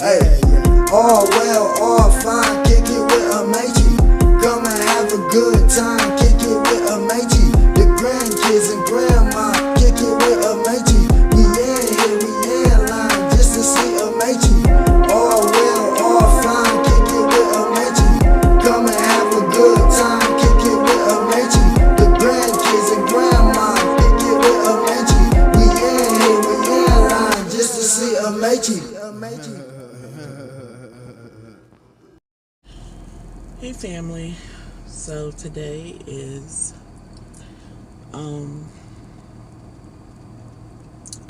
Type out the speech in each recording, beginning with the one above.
Hey, all well, all fine, kick it with Amaechi. Come and have a good time, kick it with Amaechi. The grandkids and grandma, kick it with Amaechi. We in here, we in line, just to see Amaechi. All well, all fine, kick it with Amaechi. Come and have a good time, kick it with Amaechi. The grandkids and grandma, kick it with Amaechi. We in here, we in line, just to see Amaechi. Hey family, so today is a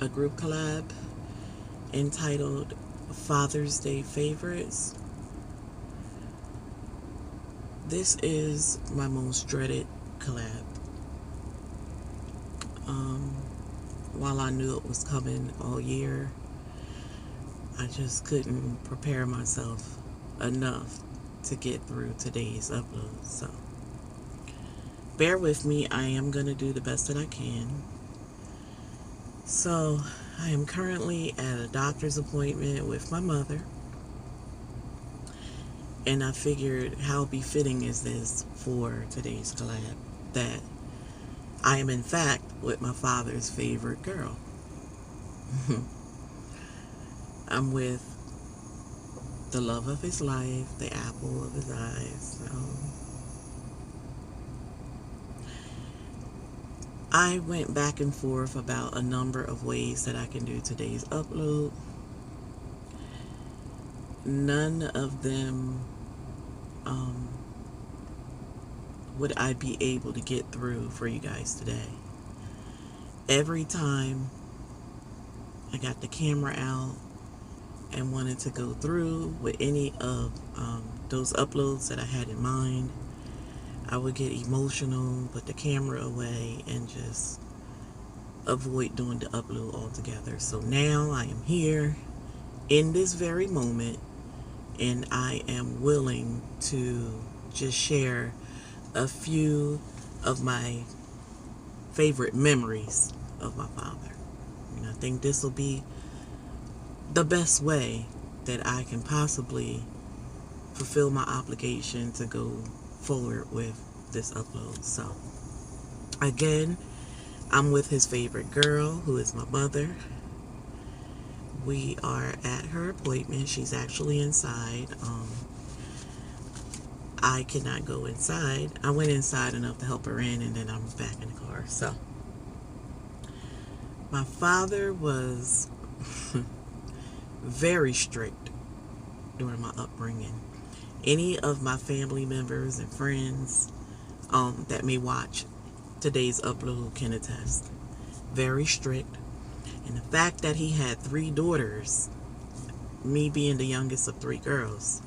group collab entitled Father's Day Favorites. This is my most dreaded collab. While I knew it was coming all year, I just couldn't prepare myself enough to get through today's upload. So bear with me, I am going to do the best that I can. So I am currently at a doctor's appointment with my mother, and I figured how befitting is this for today's collab that I am in fact with my father's favorite girl. I'm with the love of his life, the apple of his eyes. I went back and forth about a number of ways that I can do today's upload. None of them would I be able to get through for you guys today. Every time I got the camera out and wanted to go through with any of those uploads that I had in mind, I would get emotional, put the camera away, and just avoid doing the upload altogether. So now I am here in this very moment, and I am willing to just share a few of my favorite memories of my father. And I think this will be the best way that I can possibly fulfill my obligation to go forward with this upload. So again, I'm with his favorite girl, who is my mother. We are at her appointment. She's actually inside. I cannot go inside. I went inside enough to help her in, and then I'm back in the car. So my father was very strict during my upbringing. Any of my family members and friends that may watch today's upload can attest. Very strict. And the fact that he had 3 daughters, me being the youngest of 3 girls,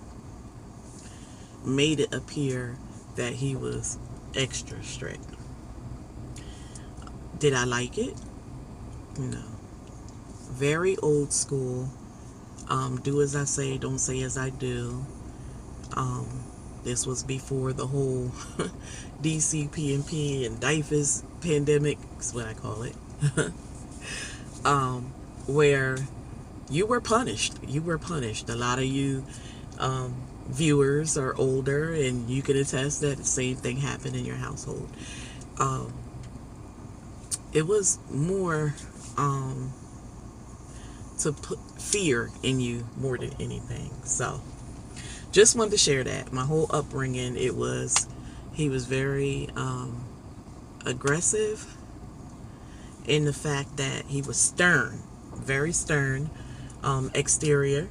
made it appear that he was extra strict. Did I like it? No. Very old school. Do as I say, don't say as I do. This was before the whole DCP&P and DIFUS pandemic, is what I call it. Where you were punished. You were punished. A lot of you viewers are older, and you can attest that the same thing happened in your household. It was more to put fear in you more than anything. So just wanted to share that. My whole upbringing, he was very aggressive in the fact that he was stern, very stern, exterior,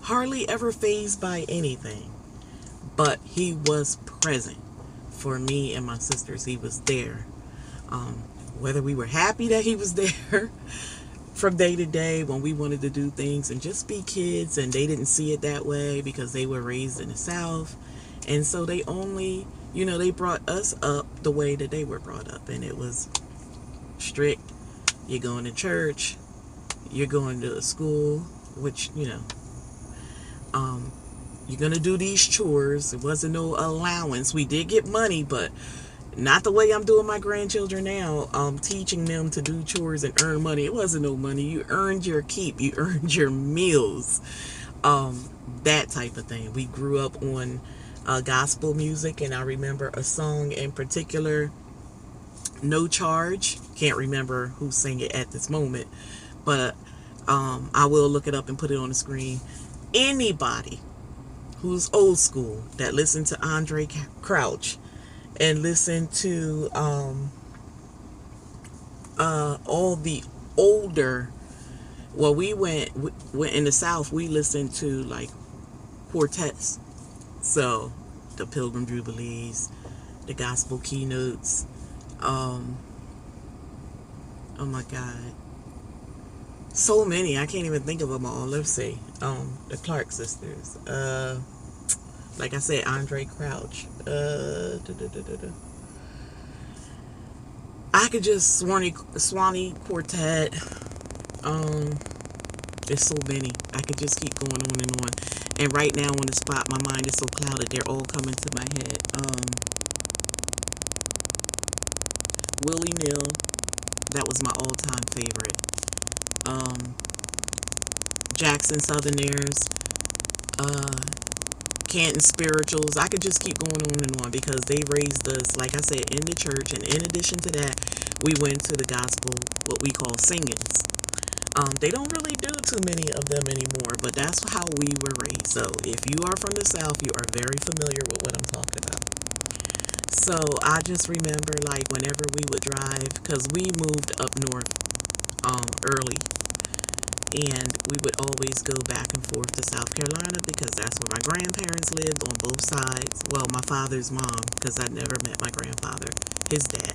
hardly ever fazed by anything, but he was present for me and my sisters. He was there, whether we were happy that he was there from day to day when we wanted to do things and just be kids, and they didn't see it that way because they were raised in the South, and so they only, they brought us up the way that they were brought up, and it was strict. You're going to church, you're going to a school, which you're gonna do these chores. It wasn't no allowance. We did get money, but Not the way I'm doing my grandchildren now, teaching them to do chores and earn money. It wasn't no money. You earned your keep. You earned your meals. Um, that type of thing. We grew up on gospel music, and I remember a song in particular, No Charge. Can't remember who sang it at this moment, but I will look it up and put it on the screen. Anybody who's old school that listened to Andre Crouch and listened to all the older, well, we went in the South, we listened to like quartets. So the Pilgrim Jubilees, the Gospel Keynotes, oh my God, so many, I can't even think of them all. Let's see, the Clark sisters, like I said, Andre Crouch, I could just Swanee Quartet. There's so many. I could just keep going on and on. And right now on the spot, my mind is so clouded. They're all coming to my head. Willie Neal, that was my all-time favorite. Jackson Southerners, Canton Spirituals. I could just keep going on and on because they raised us, like I said, in the church. And in addition to that, we went to the gospel, what we call singings. They don't really do too many of them anymore, but that's how we were raised. So if you are from the South, you are very familiar with what I'm talking about. So I just remember, like, whenever we would drive, because we moved up north early, and we would always go back and forth to South Carolina because that's where my grandparents lived on both sides. Well, my father's mom, because I never met my grandfather, his dad,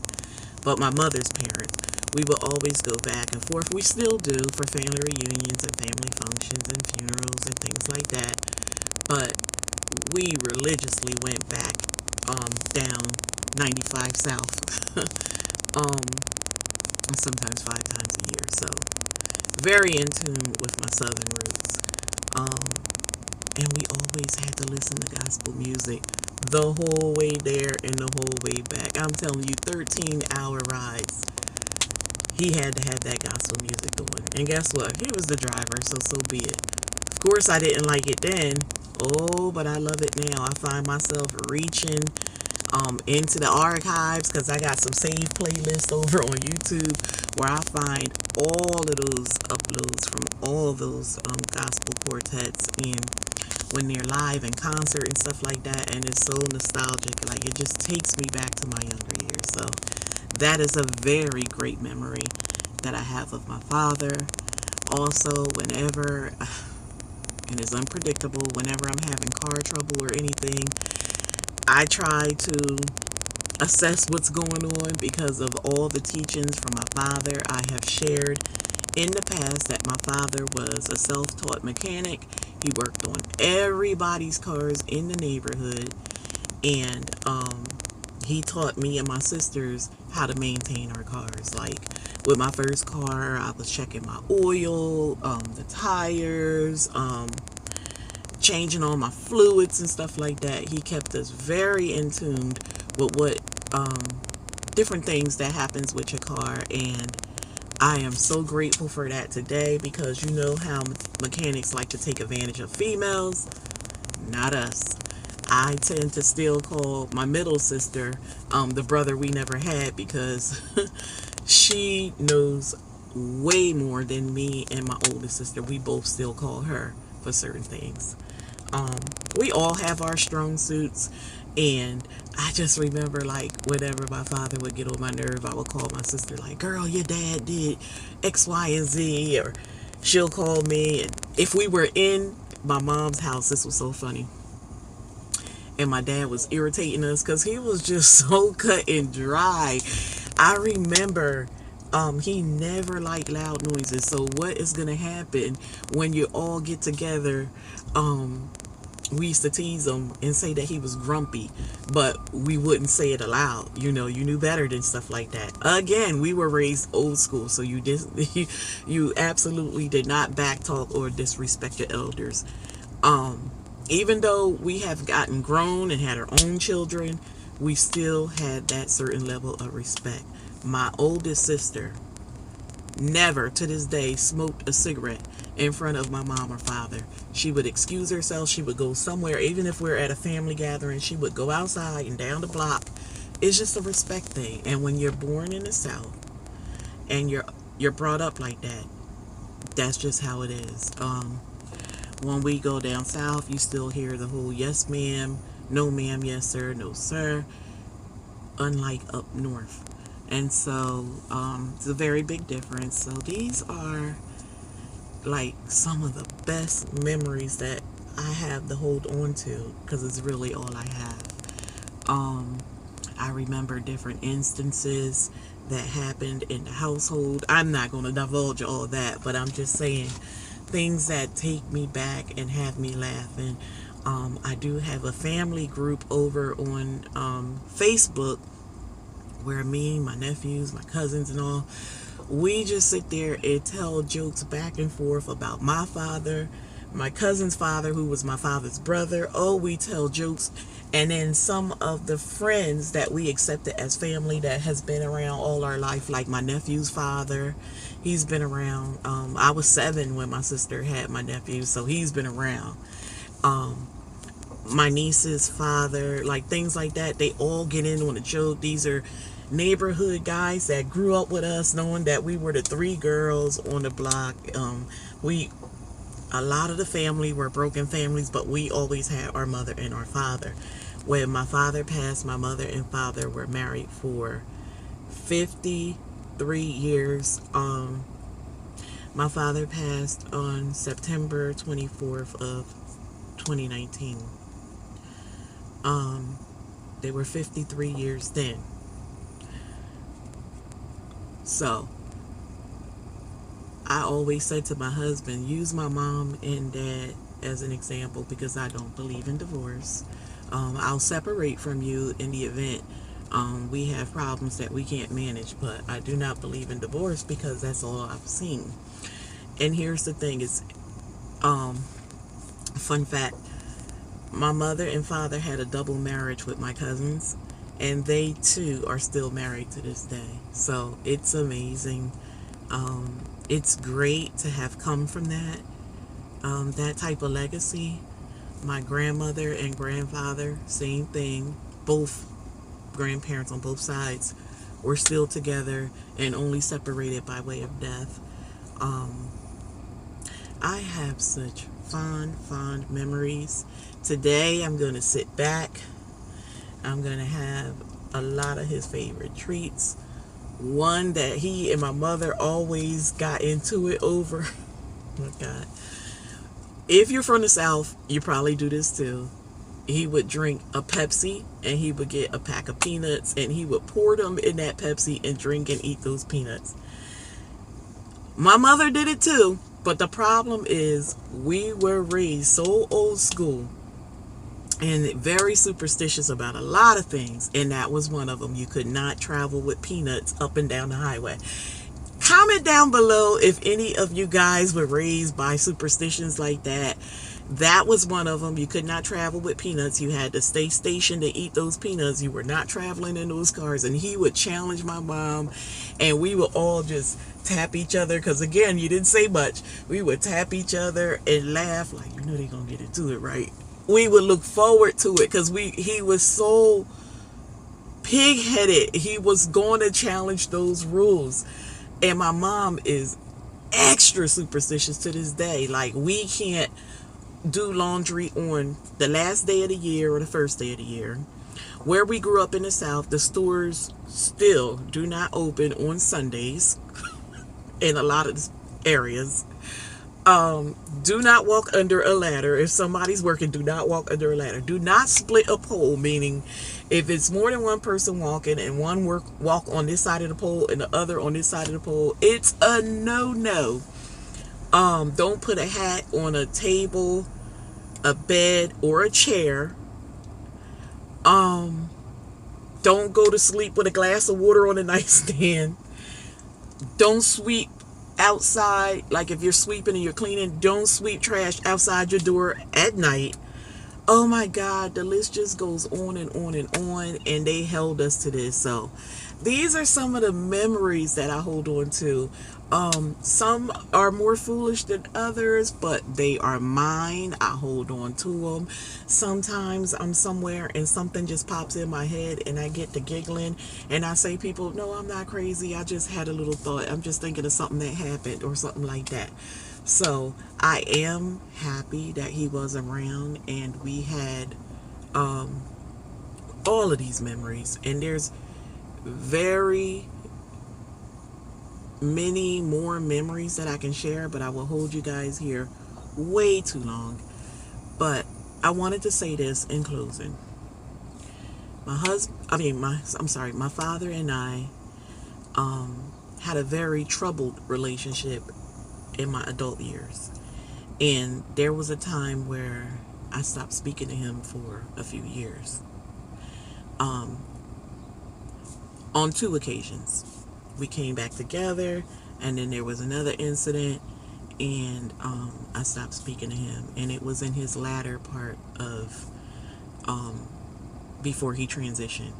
but my mother's parents. We would always go back and forth. We still do for family reunions and family functions and funerals and things like that. But we religiously went back down 95 South, sometimes 5 times a year. So very in tune with my Southern roots. And we always had to listen to gospel music the whole way there and the whole way back. I'm telling you, 13-hour rides. He had to have that gospel music going. And guess what? He was the driver, so be it. Of course, I didn't like it then. Oh, but I love it now. I find myself reaching into the archives because I got some saved playlists over on YouTube where I find all of those uploads from all those gospel quartets and when they're live in concert and stuff like that. And it's so nostalgic. Like, it just takes me back to my younger years. So that is a very great memory that I have of my father. Also, whenever, and it's unpredictable, whenever I'm having car trouble or anything, I try to assess what's going on because of all the teachings from my father. I have shared in the past that my father was a self-taught mechanic. He worked on everybody's cars in the neighborhood, and he taught me and my sisters how to maintain our cars. Like with my first car, I was checking my oil, the tires, changing all my fluids and stuff like that. He kept us very in tune with what different things that happens with your car, and I am so grateful for that today because you know how mechanics like to take advantage of females. Not us. I tend to still call my middle sister the brother we never had because she knows way more than me and my oldest sister. We both still call her for certain things. We all have our strong suits, and I just remember, like, whenever my father would get on my nerve, I would call my sister like, girl, your dad did X, Y, and Z, or she'll call me. And if we were in my mom's house, this was so funny, and my dad was irritating us because he was just so cut and dry. I remember he never liked loud noises. So what is going to happen when you all get together? We used to tease him and say that he was grumpy, but we wouldn't say it aloud. You know, you knew better than stuff like that. Again, we were raised old school, so you absolutely did not backtalk or disrespect your elders. Even though we have gotten grown and had our own children, we still had that certain level of respect. My oldest sister never to this day smoked a cigarette in front of my mom or father. She would excuse herself. She would go somewhere, even if we're at a family gathering, she would go outside and down the block. It's just a respect thing. And when you're born in the South and you're brought up like that, that's just how it is. When we go down south, you still hear the whole yes ma'am, no ma'am, yes sir, no sir, unlike up north. And so it's a very big difference. So these are like some of the best memories that I have to hold on to, because it's really all I have. I remember different instances that happened in the household. I'm not going to divulge all that, but I'm just saying things that take me back and have me laughing. I do have a family group over on Facebook where me, my nephews, my cousins and all, we just sit there and tell jokes back and forth about my father, my cousin's father, who was my father's brother. Oh, we tell jokes. And then some of the friends that we accepted as family that has been around all our life, like my nephew's father, he's been around. I was 7 when my sister had my nephew, so he's been around. My niece's father, like things like that, they all get in on a joke. These are neighborhood guys that grew up with us, knowing that we were the 3 girls on the block. A lot of the family were broken families, but we always had our mother and our father. When my father passed, my mother and father were married for 53 years. My father passed on September 24th of 2019. They were 53 years then. So I always said to my husband, use my mom and dad as an example, because I don't believe in divorce. I'll separate from you in the event we have problems that we can't manage, but I do not believe in divorce because that's all I've seen. And here's the thing, is fun fact, my mother and father had a double marriage with my cousins, and they too are still married to this day. So it's amazing. It's great to have come from that type of legacy. My grandmother and grandfather, same thing. Both grandparents on both sides were still together and only separated by way of death. I have such fond memories. Today I'm going to sit back. I'm going to have a lot of his favorite treats. One that he and my mother always got into it over. Oh my God. If you're from the South, you probably do this too. He would drink a Pepsi and he would get a pack of peanuts and he would pour them in that Pepsi and drink and eat those peanuts. My mother did it too, but the problem is we were raised so old school and very superstitious about a lot of things, and that was one of them. You could not travel with peanuts up and down the highway. Comment down below if any of you guys were raised by superstitions like that. That was one of them. You could not travel with peanuts. You had to stay stationed to eat those peanuts. You were not traveling in those cars. And he would challenge my mom, and we would all just tap each other, because again, you didn't say much. We would tap each other and laugh like, you know, they're gonna get into it, right? We would look forward to it because he was so pig-headed. He was going to challenge those rules. And my mom is extra superstitious to this day. Like, we can't do laundry on the last day of the year or the first day of the year. Where we grew up in the South, the stores still do not open on Sundays in a lot of areas. Do not walk under a ladder. If somebody's working, do not walk under a ladder. Do not split a pole, meaning if it's more than one person walking and one walk on this side of the pole and the other on this side of the pole, it's a no-no. Don't put a hat on a table, a bed, or a chair. Don't go to sleep with a glass of water on a nightstand. Don't sweep outside. Like, if you're sweeping and you're cleaning, don't sweep trash outside your door at night. Oh my God, the list just goes on and on and on, and they held us to this. So, these are some of the memories that I hold on to. Some are more foolish than others, but they are mine. I hold on to them. Sometimes I'm somewhere and something just pops in my head, and I get to giggling, and I say, "People, no, I'm not crazy. I just had a little thought. I'm just thinking of something that happened or something like that." So I am happy that he was around and we had all of these memories. And there's very many more memories that I can share, but I will hold you guys here way too long. But I wanted to say this in closing. My father and I had a very troubled relationship in my adult years. And there was a time where I stopped speaking to him for a few years. Um, on two occasions, we came back together, and then there was another incident, and I stopped speaking to him. And it was in his latter part of um, before he transitioned.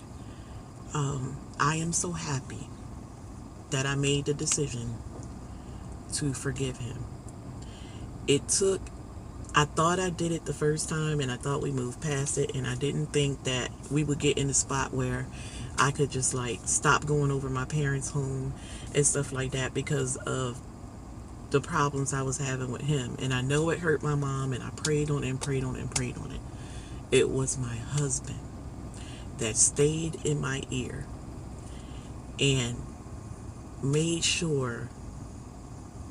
I am so happy that I made the decision to forgive him. It took I thought I did it the first time and I thought we moved past it, and I didn't think that we would get in a spot where I could just like stop going over my parents' home and stuff like that because of the problems I was having with him. And I know it hurt my mom, and I prayed on it and prayed on it and prayed on it. It was my husband that stayed in my ear and made sure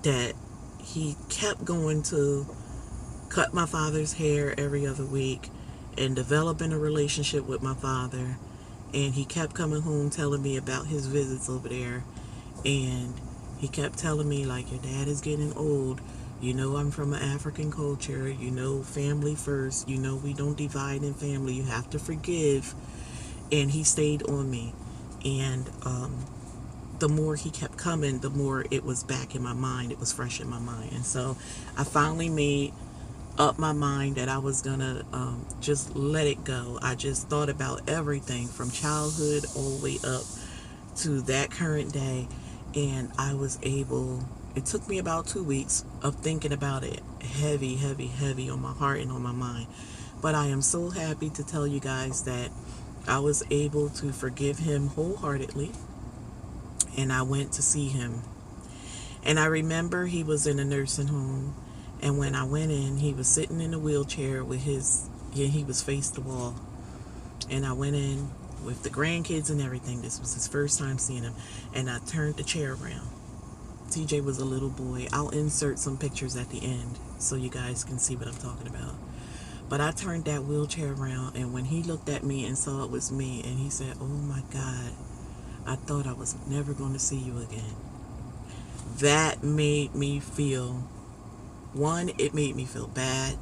that he kept going to cut my father's hair every other week and developing a relationship with my father. And he kept coming home telling me about his visits over there. And he kept telling me, like, your dad is getting old. You know, I'm from an African culture. You know, family first. You know, we don't divide in family. You have to forgive. And he stayed on me. And the more he kept coming, the more it was back in my mind. It was fresh in my mind. And so I finally made up my mind that I was gonna just let it go. I just thought about everything from childhood all the way up to that current day, and I was able. It took me about 2 weeks of thinking about it, heavy, heavy, heavy on my heart and on my mind. But I am so happy to tell you guys that I was able to forgive him wholeheartedly, and I went to see him. And I remember he was in a nursing home. And when I went in, he was sitting in a wheelchair with he was faced the wall. And I went in with the grandkids and everything. This was his first time seeing him. And I turned the chair around. TJ was a little boy. I'll insert some pictures at the end so you guys can see what I'm talking about. But I turned that wheelchair around, and when he looked at me and saw it was me, and he said, "Oh my God, I thought I was never going to see you again." That made me feel, one, it made me feel bad.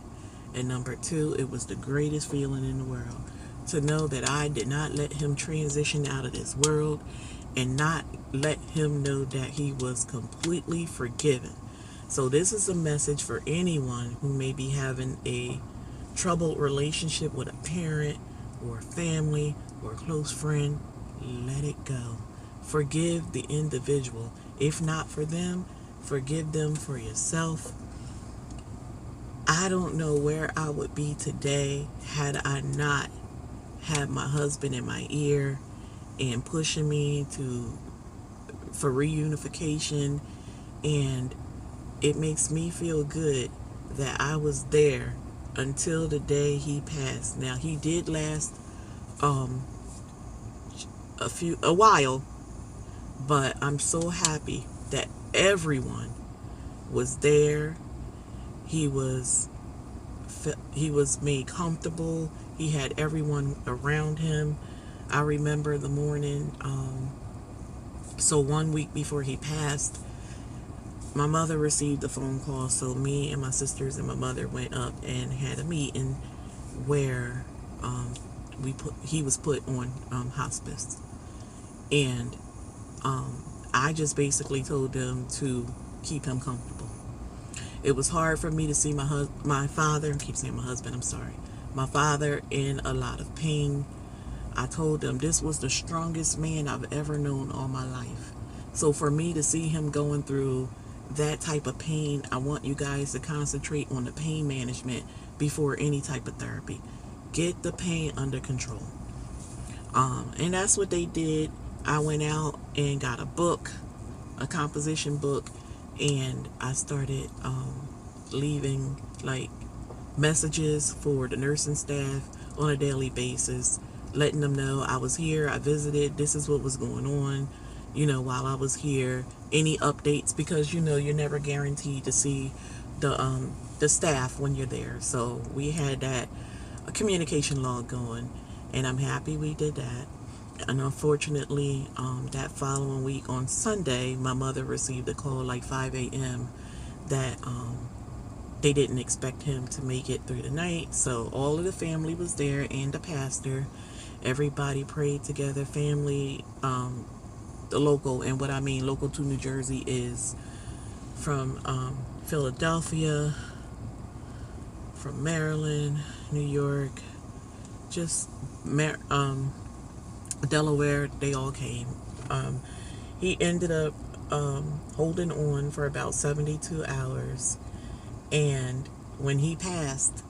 And number two, it was the greatest feeling in the world to know that I did not let him transition out of this world and not let him know that he was completely forgiven. So this is a message for anyone who may be having a troubled relationship with a parent or a family or a close friend. Let it go. Forgive the individual. If not for them, forgive them for yourself. I don't know where I would be today had I not had my husband in my ear and pushing me for reunification. And it makes me feel good that I was there until the day he passed. Now, he did last a while, but I'm so happy that everyone was there. He was made comfortable. He had everyone around him. I remember the morning, so 1 week before he passed, my mother received a phone call. So me and my sisters and my mother went up and had a meeting where he was put on hospice. And I just basically told them to keep him comfortable. It was hard for me to see my father. I keep saying my husband, I'm sorry. My father in a lot of pain. I told them this was the strongest man I've ever known all my life. So for me to see him going through that type of pain, I want you guys to concentrate on the pain management before any type of therapy. Get the pain under control. And that's what they did. I went out and got a book, a composition book, and I started leaving like messages for the nursing staff on a daily basis, letting them know I was here, I visited, this is what was going on, while I was here, any updates, because you're never guaranteed to see the staff when you're there. So we had that a communication log going, and I'm happy we did that. And unfortunately, that following week on Sunday, my mother received a call like 5 a.m. that they didn't expect him to make it through the night. So all of the family was there and the pastor. Everybody prayed together. Family, the local, and what I mean local to New Jersey is from Philadelphia, from Maryland, New York, just Delaware. They all came. He ended up holding on for about 72 hours. And when he passed,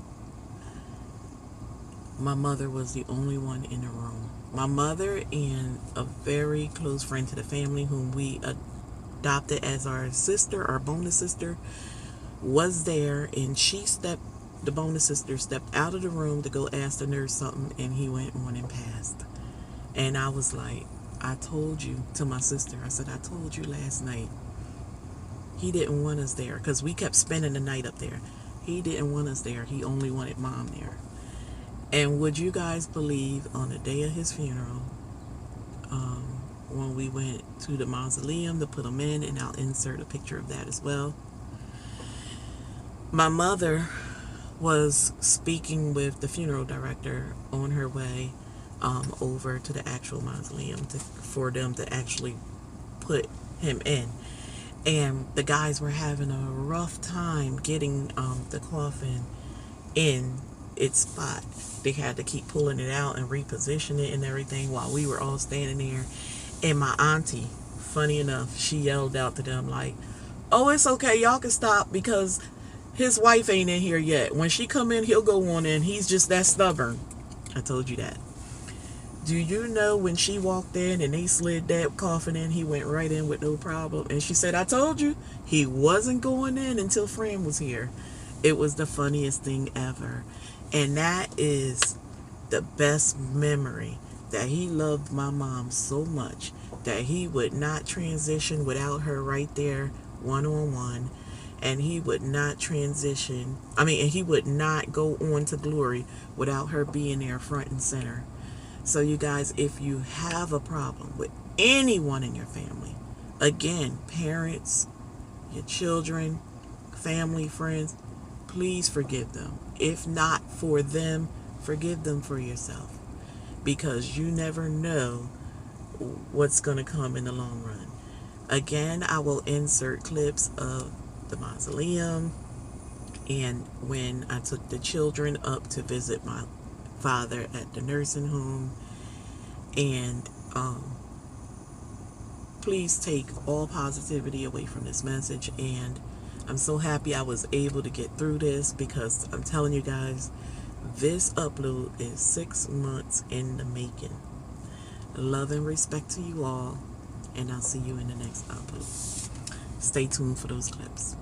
my mother was the only one in the room. My mother and a very close friend to the family, whom we adopted as our sister, our bonus sister, was there, and the bonus sister stepped out of the room to go ask the nurse something, and he went on and passed. And I was like, I told you, to my sister, I said, I told you last night. He didn't want us there because we kept spending the night up there. He didn't want us there. He only wanted mom there. And would you guys believe, on the day of his funeral, when we went to the mausoleum to put him in, and I'll insert a picture of that as well, my mother was speaking with the funeral director on her way over to the actual mausoleum for them to actually put him in. And the guys were having a rough time getting the coffin in its spot. They had to keep pulling it out and reposition it and everything while we were all standing there. And my auntie, funny enough, she yelled out to them like, oh, it's okay, y'all can stop because his wife ain't in here yet. When she come in, he'll go on in. He's just that stubborn. I told you that. Do you know when she walked in and they slid that coffin in, he went right in with no problem. And she said, I told you, he wasn't going in until Fran was here. It was the funniest thing ever. And that is the best memory, that he loved my mom so much that he would not transition without her right there one-on-one. And he would not transition, and he would not go on to glory without her being there front and center. So you guys, if you have a problem with anyone in your family, again, parents, your children, family, friends, please forgive them. If not for them, forgive them for yourself. Because you never know what's going to come in the long run. Again, I will insert clips of the mausoleum and when I took the children up to visit my father at the nursing home. And please take all positivity away from this message. And I'm so happy I was able to get through this, because I'm telling you guys, this upload is 6 months in the making. Love and respect to you all, and I'll see you in the next upload. Stay tuned for those clips.